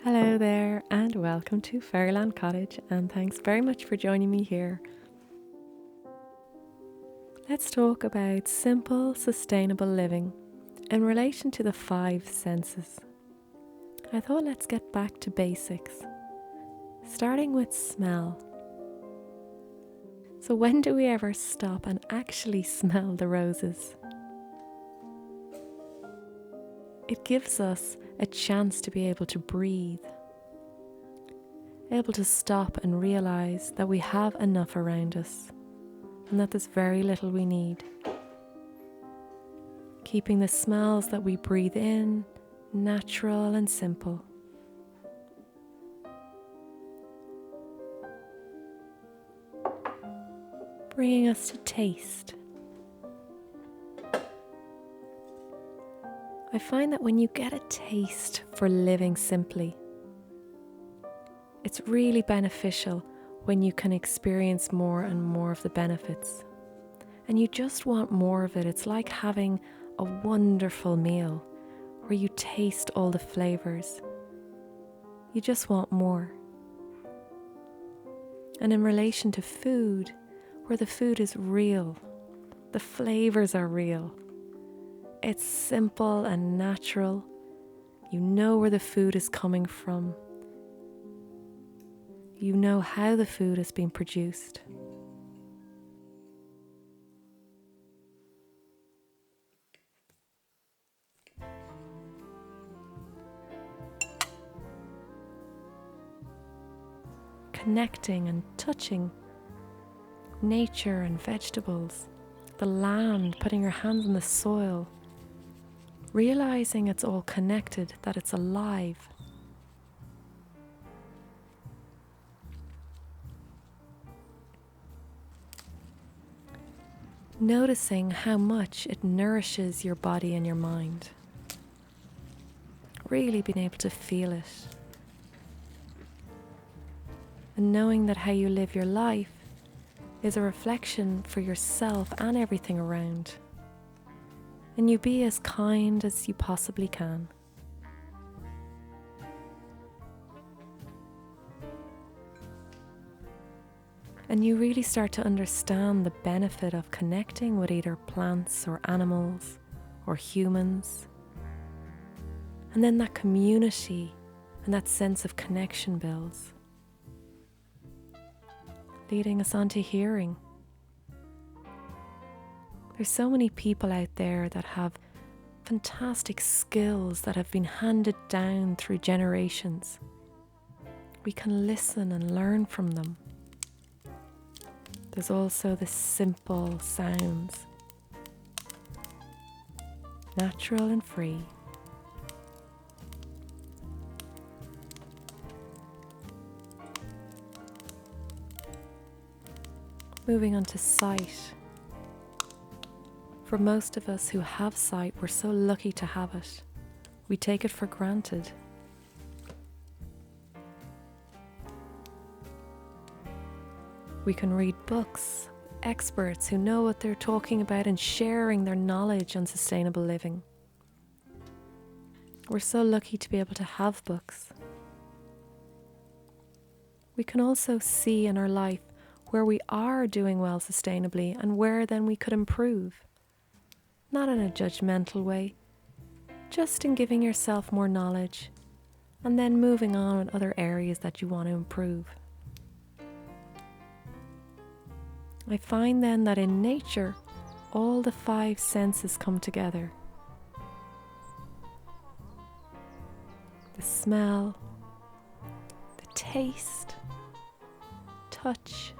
Hello there and welcome to Fairyland Cottage, and thanks very much for joining me here. Let's talk about simple, sustainable living in relation to the 5 senses. I thought let's get back to basics, starting with smell. So when do we ever stop and actually smell the roses? It gives us a chance to be able to breathe, able to stop and realize that we have enough around us and that there's very little we need. Keeping the smells that we breathe in natural and simple. Bringing us to taste. I find that when you get a taste for living simply, it's really beneficial when you can experience more and more of the benefits. And you just want more of it. It's like having a wonderful meal where you taste all the flavors. You just want more. And in relation to food, where the food is real, the flavors are real. It's simple and natural. You know where the food is coming from. You know how the food has been produced. Connecting and touching nature and vegetables, the land, putting your hands in the soil, realizing it's all connected, that it's alive. Noticing how much it nourishes your body and your mind. Really being able to feel it. And knowing that how you live your life is a reflection for yourself and everything around. And you be as kind as you possibly can. And you really start to understand the benefit of connecting with either plants or animals or humans. And then that community and that sense of connection builds. Leading us on to hearing. There's so many people out there that have fantastic skills that have been handed down through generations. We can listen and learn from them. There's also the simple sounds, natural and free. Moving on to sight. For most of us who have sight, we're so lucky to have it. We take it for granted. We can read books, experts who know what they're talking about and sharing their knowledge on sustainable living. We're so lucky to be able to have books. We can also see in our life where we are doing well sustainably and where then we could improve. Not in a judgmental way, just in giving yourself more knowledge and then moving on with other areas that you want to improve. I find then that in nature, all the 5 senses come together. The smell, the taste, touch,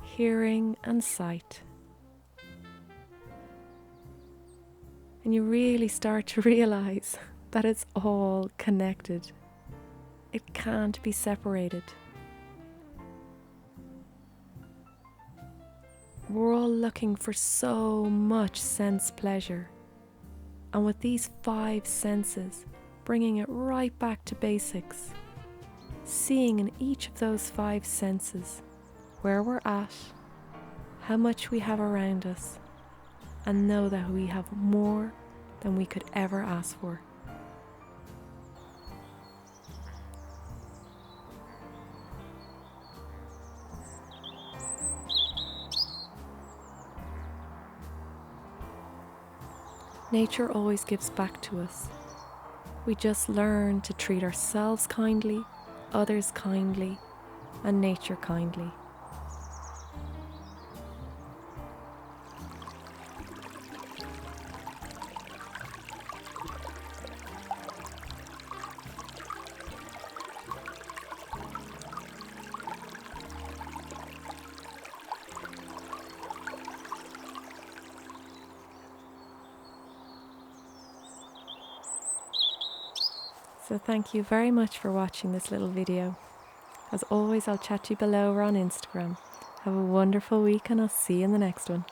hearing and sight. And you really start to realize that it's all connected. It can't be separated. We're all looking for so much sense pleasure. And with these 5 senses, bringing it right back to basics, seeing in each of those 5 senses where we're at, how much we have around us, and know that we have more than we could ever ask for. Nature always gives back to us. We just learn to treat ourselves kindly, others kindly, and nature kindly. So thank you very much for watching this little video. As always, I'll chat to you below or on Instagram. Have a wonderful week and I'll see you in the next one.